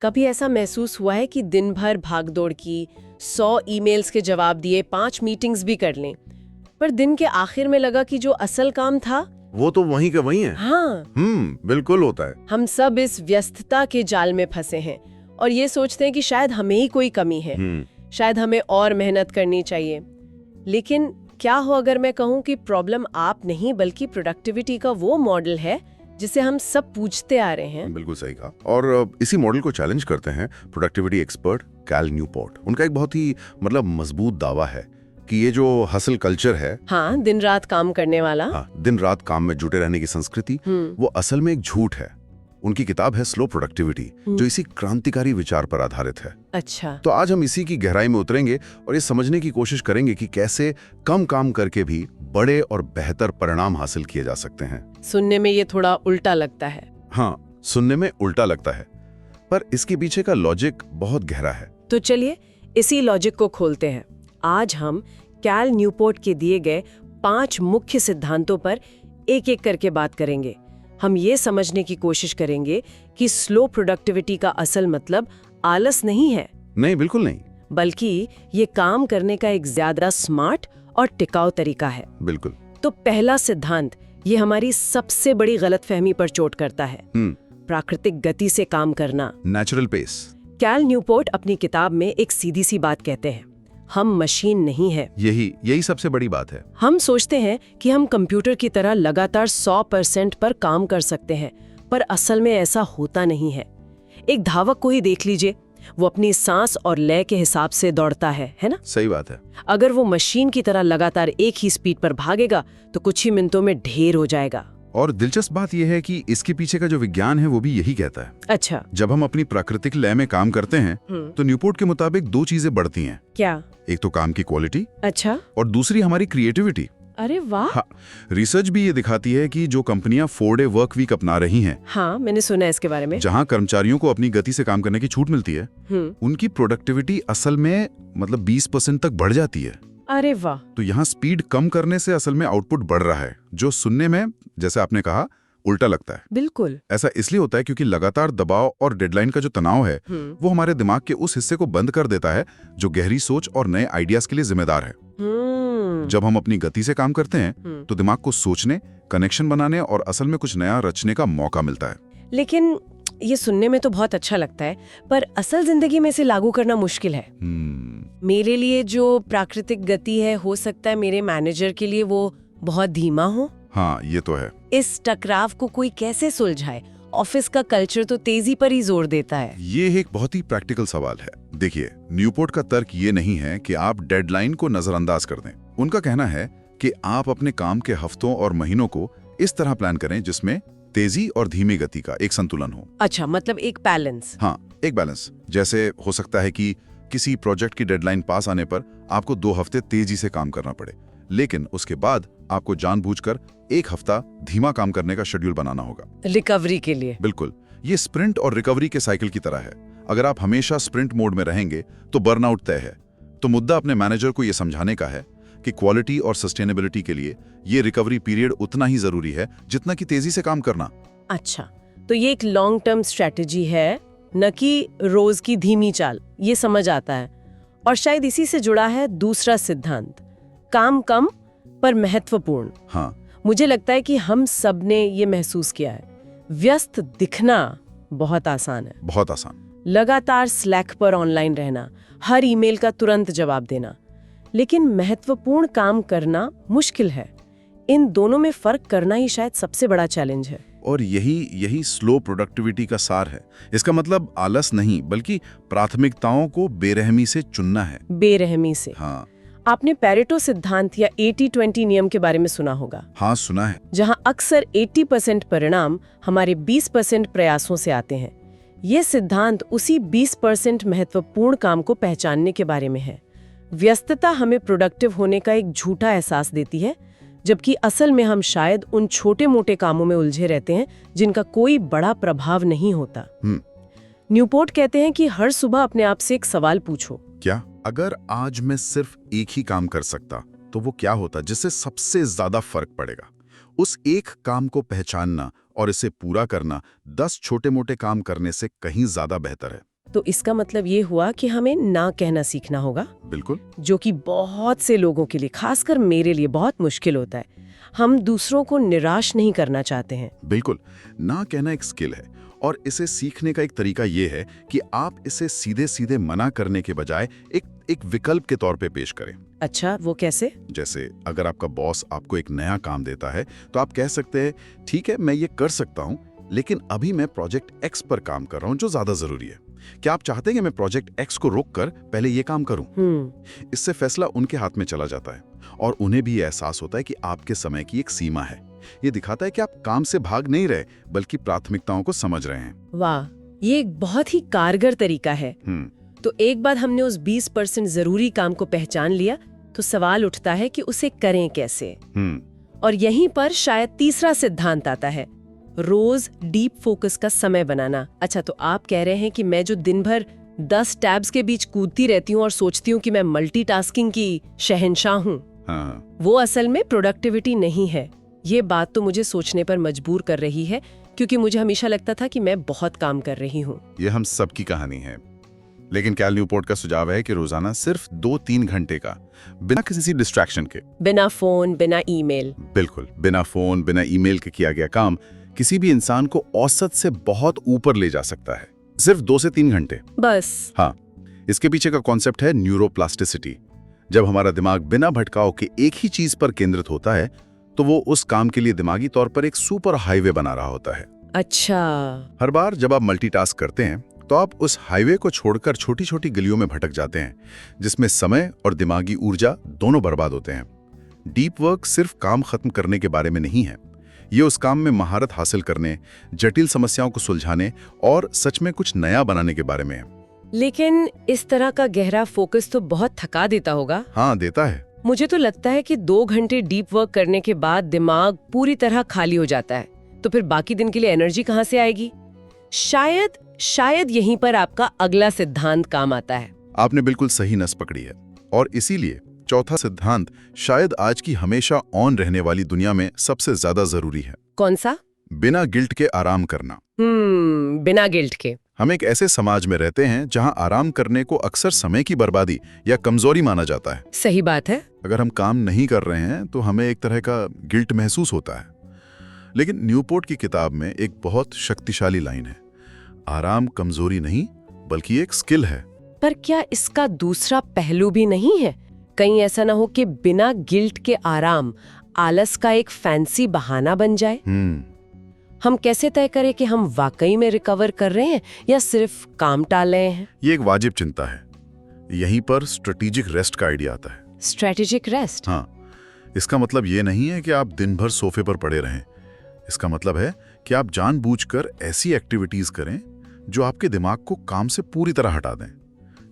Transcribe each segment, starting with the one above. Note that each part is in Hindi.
कभी ऐसा महसूस हुआ है कि दिन भर भागदौड़ की, 100 ईमेल्स के जवाब दिए, 5 मीटिंग्स भी कर लें, पर दिन के आखिर में लगा कि जो असल काम था वो तो वहीं के वहीं है। हाँ, बिल्कुल होता है। हम सब इस व्यस्तता के जाल में फंसे हैं और ये सोचते हैं कि शायद हमें ही कोई कमी है, शायद हमें और मेहनत करनी चाहिए। लेकिन क्या हो अगर मैं कहूँ कि प्रॉब्लम आप नहीं बल्कि प्रोडक्टिविटी का वो मॉडल है जिसे हम सब पूछते आ रहे हैं। बिल्कुल सही कहा। और इसी मॉडल को चैलेंज करते हैं प्रोडक्टिविटी एक्सपर्ट कैल न्यूपोर्ट। उनका एक बहुत ही मजबूत दावा है कि ये जो हसल कल्चर है, हाँ, दिन रात काम करने वाला, हाँ, दिन रात काम में जुटे रहने की संस्कृति, वो असल में एक झूठ है। उनकी किताब है स्लो प्रोडक्टिविटी, जो इसी क्रांतिकारी विचार पर आधारित है। अच्छा, तो आज हम इसी की गहराई में उतरेंगे और ये समझने की कोशिश करेंगे कि कैसे कम काम करके भी बड़े और बेहतर परिणाम हासिल किए जा सकते हैं। सुनने में ये थोड़ा उल्टा लगता है। हाँ, सुनने में उल्टा लगता है, पर इसके पीछे का लॉजिक बहुत गहरा है। तो चलिए इसी लॉजिक को खोलते हैं। आज हम कैल न्यूपोर्ट के दिए गए 5 मुख्य सिद्धांतों पर एक एक करके बात करेंगे। हम ये समझने की कोशिश करेंगे कि स्लो प्रोडक्टिविटी का असल मतलब आलस नहीं है। नहीं, बिल्कुल नहीं। बल्कि ये काम करने का एक ज्यादा स्मार्ट और टिकाऊ तरीका है। बिल्कुल। तो पहला सिद्धांत ये हमारी सबसे बड़ी गलतफहमी पर चोट करता है, प्राकृतिक गति से काम करना, नेचुरल पेस। कैल न्यूपोर्ट अपनी किताब में एक सीधी सी बात कहते हैं, हम मशीन नहीं है। यही सबसे बड़ी बात है। हम सोचते हैं कि हम कंप्यूटर की तरह लगातार 100% पर काम कर सकते हैं, पर असल में ऐसा होता नहीं है। एक धावक को ही देख लीजिए, वो अपनी सांस और लय के हिसाब से दौड़ता है ना? सही बात है। अगर वो मशीन की तरह लगातार एक ही स्पीड पर भागेगा तो कुछ ही मिनटों में ढेर हो जाएगा। और दिलचस्प बात यह है कि इसके पीछे का जो विज्ञान है वो भी यही कहता है। अच्छा, जब हम अपनी प्राकृतिक लय में काम करते हैं तो न्यूपोर्ट के मुताबिक 2 चीजें बढ़ती हैं। क्या? एक तो काम की क्वालिटी, अच्छा, और दूसरी हमारी क्रिएटिविटी। अरे वाह। हाँ, रिसर्च भी ये दिखाती है कि जो कंपनियां 4-डे वर्क वीक अपना रही हैं, हाँ, मैंने सुना है इसके बारे में, जहां कर्मचारियों को अपनी गति से काम करने की छूट मिलती है, उनकी प्रोडक्टिविटी असल में 20% तक बढ़ जाती है। अरे वाह। तो यहाँ स्पीड कम करने से असल में आउटपुट बढ़ रहा है, जो सुनने में, जैसे आपने कहा, उल्टा लगता है। बिल्कुल। ऐसा इसलिए होता है क्योंकि लगातार दबाव और डेडलाइन का जो तनाव है वो हमारे दिमाग के उस हिस्से को बंद कर देता है जो गहरी सोच और नए आइडियाज के लिए जिम्मेदार है। जब हम अपनी गति से काम करते हैं तो दिमाग को सोचने, कनेक्शन बनाने और असल में कुछ नया रचने का मौका मिलता है। लेकिन ये सुनने में तो बहुत अच्छा लगता है, पर असल जिंदगी में इसे लागू करना मुश्किल है। मेरे लिए जो प्राकृतिक गति है, हो सकता है मेरे मैनेजर के लिए वो बहुत धीमा हो। हाँ, ये तो है। इस टकराव को कोई कैसे सुलझाए? ऑफिस का कल्चर तो तेजी पर ही जोर देता है। ये एक बहुत ही प्रैक्टिकल सवाल है। देखिए, न्यूपोर्ट का तर्क ये नहीं है कि आप डेडलाइन को नजरअंदाज कर दें। उनका कहना है कि आप अपने काम के हफ्तों और महीनों को इस तरह प्लान करें जिसमें तेजी और धीमी गति का एक संतुलन हो। अच्छा, मतलब एक बैलेंस। हाँ, एक बैलेंस। जैसे हो सकता है कि किसी प्रोजेक्ट की डेडलाइन पास आने पर आपको 2 हफ्ते तेजी से काम करना पड़े, लेकिन उसके बाद आपको जानबूझकर 1 हफ्ता धीमा काम करने का शेड्यूल बनाना होगा, रिकवरी के लिए। बिल्कुल। ये स्प्रिंट और रिकवरी के साइकिल की तरह है। अगर आप हमेशा स्प्रिंट मोड में रहेंगे तो बर्नआउट तय है। तो मुद्दा अपने मैनेजर को यह समझाने का है कि क्वालिटी और सस्टेनेबिलिटी के लिए ये रिकवरी पीरियड उतना ही जरूरी है जितना कि तेजी से काम करना। अच्छा, तो ये एक लॉन्ग टर्म स्ट्रेटेजी है, न कि रोज की धीमी चाल। ये समझ आता है। और शायद इसी से जुड़ा है दूसरा सिद्धांत, काम कम पर महत्वपूर्ण। हाँ, मुझे लगता है कि हम सब ने ये महसूस किया है, व्यस्त दिखना बहुत आसान है। बहुत आसान। लगातार स्लैक पर ऑनलाइन रहना, हर ईमेल का तुरंत जवाब देना, लेकिन महत्वपूर्ण काम करना मुश्किल है। इन दोनों में फर्क करना ही शायद सबसे बड़ा चैलेंज है। और यही स्लो प्रोडक्टिविटी का सार है। इसका मतलब आलस नहीं, बल्कि प्राथमिकताओं को बेरहमी से चुनना है। बेरहमी से। हाँ। आपने पेरेटो सिद्धांत या 80-20 नियम के बारे में सुना होगा। हाँ, सुना है। जहां अक्सर 80% परिणाम हमारे 20% प्रयासों से आते हैं। यह सिद्धांत उसी 20% महत्वपूर्ण काम को पहचानने के बारे में है। व्यस्तता हमें प्रोडक्टिव होने का एक झूठा एहसास देती है, जबकि असल में हम शायद उन छोटे मोटे कामों में उलझे रहते हैं जिनका कोई बड़ा प्रभाव नहीं होता। न्यूपोर्ट कहते हैं कि हर सुबह अपने आप से एक सवाल पूछो, क्या अगर आज मैं सिर्फ एक ही काम कर सकता तो वो क्या होता जिससे सबसे ज्यादा फर्क पड़ेगा। उस एक काम को पहचानना और इसे पूरा करना 10 छोटे-मोटे काम करने से कहीं ज्यादा बेहतर है। तो इसका मतलब ये हुआ कि हमें ना कहना सीखना होगा, बिल्कुल। जो कि बहुत से लोगों के लिए, खासकर मेरे लिए, बहुत मुश्किल होता है। हम दूसरों को निराश नहीं करना चाहते हैं। बिल्कुल, ना कहना एक स्किल है और इसे सीखने का एक तरीका ये है कि आप इसे सीधे-सीधे मना करने के बजाय एक विकल्प के तौर पे पेश करें। अच्छा, वो कैसे? जैसे अगर आपका बॉस आपको एक नया काम देता है तो आप कह सकते हैं, ठीक है मैं ये कर सकता हूँ, लेकिन अभी मैं प्रोजेक्ट एक्स पर काम कर रहा हूँ जो ज्यादा जरूरी है। क्या आप चाहते हैं कि मैं प्रोजेक्ट एक्स को रोककर पहले ये काम करूं? इससे फैसला उनके हाथ में चला जाता है और उन्हें भी एहसास होता है कि आपके समय की एक सीमा है। ये दिखाता है कि आप काम से भाग नहीं रहे बल्कि प्राथमिकताओं को समझ रहे हैं। वाह, ये एक बहुत ही कारगर तरीका है। तो एक बार हमने उस 20% जरूरी काम को पहचान लिया तो सवाल उठता है कि उसे करें कैसे। और यहीं पर शायद तीसरा सिद्धांत आता है, रोज डीप फोकस का समय बनाना। अच्छा, तो आप कह रहे हैं कि मैं जो दिन भर 10 टैब्स के बीच कूदती रहती हूँ और सोचती हूँ कि मैं मल्टीटास्किंग की शहंशाह हूँ, वो असल में प्रोडक्टिविटी नहीं है। ये बात तो मुझे सोचने पर मजबूर कर रही है, क्योंकि मुझे हमेशा लगता था कि मैं बहुत काम कर रही हूँ। ये हम सबकी कहानी है, लेकिन कैल न्यूपोर्ट का सुझाव है कि रोजाना सिर्फ 2-3 घंटे का, बिना किसी डिस्ट्रैक्शन के, बिना फोन, बिना ईमेल, बिल्कुल बिना फोन बिना ईमेल के किया गया काम किसी भी इंसान को औसत से बहुत ऊपर ले जा सकता है। सिर्फ 2 से 3 घंटे बस। हाँ, इसके पीछे का कॉन्सेप्ट है न्यूरोप्लास्टिसिटी। जब हमारा दिमाग बिना भटकाव के एक ही चीज पर केंद्रित होता है तो वो उस काम के लिए दिमागी तौर पर एक सुपर हाईवे बना रहा होता है। अच्छा। हर बार जब आप मल्टीटास्क करते हैं तो आप उस हाईवे को छोड़कर छोटी छोटी गलियों में भटक जाते हैं, जिसमें समय और दिमागी ऊर्जा दोनों बर्बाद होते हैं। डीप वर्क सिर्फ काम खत्म करने के बारे में नहीं है, ये उस काम में महारत हासिल करने, जटिल समस्याओं को सुलझाने और सच में कुछ नया बनाने के बारे में है। लेकिन इस तरह का गहरा फोकस तो बहुत थका देता होगा। हाँ, देता है। मुझे तो लगता है कि 2 घंटे डीप वर्क करने के बाद दिमाग पूरी तरह खाली हो जाता है, तो फिर बाकी दिन के लिए एनर्जी कहाँ से आएगी? शायद यहीं पर आपका अगला सिद्धांत काम आता है। आपने बिल्कुल सही नस पकड़ी है, और इसीलिए चौथा सिद्धांत शायद आज की हमेशा ऑन रहने वाली दुनिया में सबसे ज्यादा जरूरी है। कौन सा? बिना गिल्ट के आराम करना। बिना गिल्ट के। हम एक ऐसे समाज में रहते हैं जहां आराम करने को अक्सर समय की बर्बादी या कमजोरी माना जाता है। सही बात है। अगर हम काम नहीं कर रहे हैं तो हमें एक तरह का गिल्ट महसूस होता है। लेकिन न्यूपोर्ट की किताब में एक बहुत शक्तिशाली लाइन है, आराम कमजोरी नहीं बल्कि एक स्किल है। पर क्या इसका दूसरा पहलू भी नहीं है? कहीं ऐसा ना हो कि बिना गिल्ट के आराम आलस का एक फैंसी बहाना बन जाए? हम कैसे तय करें कि हम वाकई में रिकवर कर रहे हैं या सिर्फ काम टाल रहे हैं? ये एक वाजिब चिंता है। यहीं पर स्ट्रेटेजिक रेस्ट का आइडिया आता है। Strategic rest? हाँ, इसका मतलब ये नहीं है कि आप दिन भर सोफे पर पड़े रहें। इसका मतलब है कि आप जानबूझकर ऐसी एक्टिविटीज करें जो आपके दिमाग को काम से पूरी तरह हटा दें,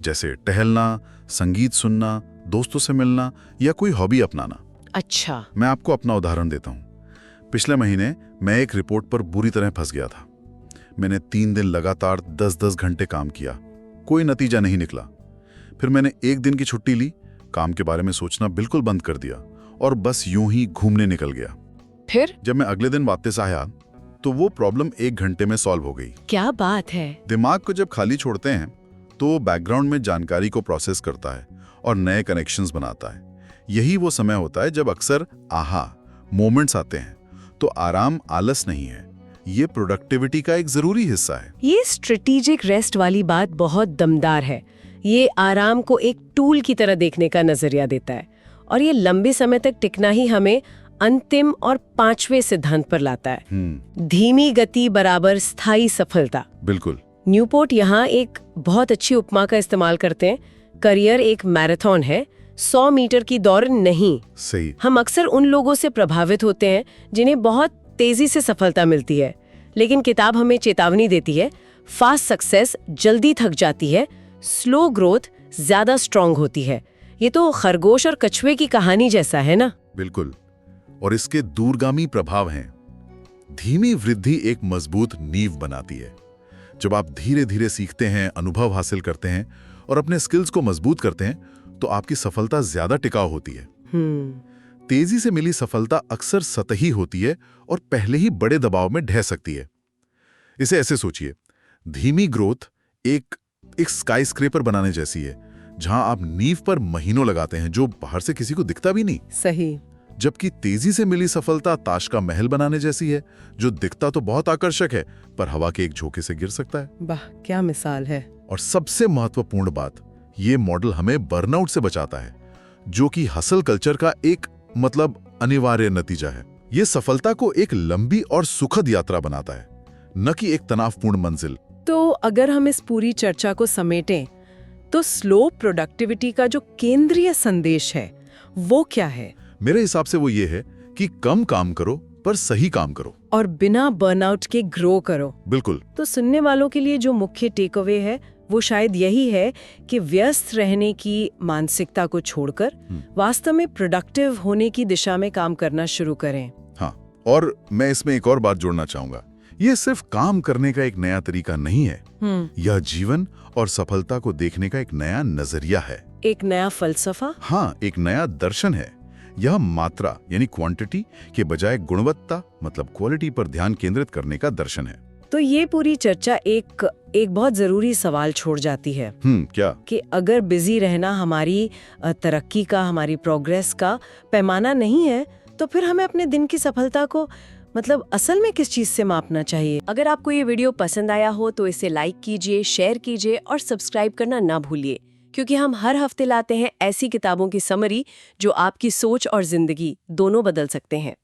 जैसे टहलना, संगीत सुनना, दोस्तों से मिलना या कोई हॉबी अपनाना। अच्छा। मैं आपको अपना उदाहरण देता हूँ। पिछले महीने मैं एक रिपोर्ट पर बुरी तरह फंस गया था। मैंने 3 दिन लगातार 10-10 घंटे काम किया, कोई नतीजा नहीं निकला। फिर मैंने एक दिन की छुट्टी ली, काम के बारे में सोचना बिल्कुल बंद कर दिया और बस यूं ही घूमने निकल गया। फिर जब मैं अगले दिन वापस आया तो वो प्रॉब्लम 1 घंटे में सॉल्व हो गई। क्या बात है! दिमाग को जब खाली छोड़ते हैं तो बैकग्राउंड में जानकारी को प्रोसेस करता है और नए कनेक्शंस बनाता है। यही वो समय होता है जब अक्सर आहा मोमेंट्स आते हैं। तो आराम आलस नहीं है, ये प्रोडक्टिविटी का एक जरूरी हिस्सा है। ये स्ट्रेटेजिक रेस्ट वाली बात बहुत दमदार है। ये आराम को एक टूल की तरह देखने का नजरिया देता है और ये लंबे समय तक टिकना ही हमें अंतिम और 5वें सिद्धांत पर लाता है, धीमी गति बराबर स्थायी सफलता। बिल्कुल। न्यूपोर्ट यहाँ एक बहुत अच्छी उपमा का इस्तेमाल करते हैं। करियर एक मैराथन है, 100 मीटर की दौड़ नहीं। सही। हम अक्सर उन लोगों से प्रभावित होते हैं जिन्हें बहुत तेजी से सफलता मिलती है, लेकिन किताब हमें चेतावनी देती है, फास्ट सक्सेस जल्दी थक जाती है, स्लो ग्रोथ ज्यादा स्ट्रांग होती है। ये तो खरगोश और कछुए की कहानी जैसा है ना? बिल्कुल। और इसके दूरगामी प्रभाव हैं। धीमी वृद्धि एक मजबूत नींव बनाती है। जब आप धीरे धीरे सीखते हैं, अनुभव हासिल करते हैं और अपने स्किल्स को मजबूत करते हैं तो आपकी सफलता ज्यादा टिकाऊ होती है। तेजी से मिली सफलता अक्सर सतही होती है और पहले ही बड़े दबाव में ढह सकती है। इसे ऐसे सोचिए, धीमी ग्रोथ एक स्काईस्क्रेपर बनाने जैसी है, जहां आप नींव पर महीनों लगाते हैं जो बाहर से किसी को दिखता भी नहीं। सही। जबकि तेजी से मिली सफलता ताश का महल बनाने जैसी है, जो दिखता तो बहुत आकर्षक है पर हवा के एक झोंके से गिर सकता है। वाह, क्या मिसाल है। और सबसे महत्वपूर्ण बात, ये मॉडल हमें बर्नआउट से बचाता है, जो कि हसल कल्चर का एक अनिवार्य नतीजा है। ये सफलता को एक लंबी और सुखद यात्रा बनाता है, न कि एक तनावपूर्ण मंजिल। तो अगर हम इस पूरी चर्चा को समेटें तो स्लो प्रोडक्टिविटी का जो केंद्रीय संदेश है वो क्या है? मेरे हिसाब से वो ये है कि कम काम करो पर सही काम करो और बिना बर्नआउट के ग्रो करो। बिल्कुल। तो सुनने वालों के लिए जो मुख्य टेक अवे है वो शायद यही है कि व्यस्त रहने की मानसिकता को छोड़कर वास्तव में प्रोडक्टिव होने की दिशा में काम करना शुरू करें। हाँ, और मैं इसमें एक और बात जोड़ना चाहूंगा, ये सिर्फ काम करने का एक नया तरीका नहीं है, यह जीवन और सफलता को देखने का एक नया नजरिया है, एक नया फलसफा। हाँ, एक नया दर्शन है। यह मात्रा यानी क्वांटिटी के बजाय गुणवत्ता क्वालिटी पर ध्यान केंद्रित करने का दर्शन है। तो ये पूरी चर्चा एक बहुत जरूरी सवाल छोड़ जाती है। क्या? कि अगर बिजी रहना हमारी तरक्की का, हमारी प्रोग्रेस का पैमाना नहीं है, तो फिर हमें अपने दिन की सफलता को असल में किस चीज से मापना चाहिए? अगर आपको ये वीडियो पसंद आया हो तो इसे लाइक कीजिए, शेयर कीजिए और सब्सक्राइब करना ना भूलिए, क्योंकि हम हर हफ्ते लाते हैं ऐसी किताबों की समरी जो आपकी सोच और जिंदगी दोनों बदल सकते हैं।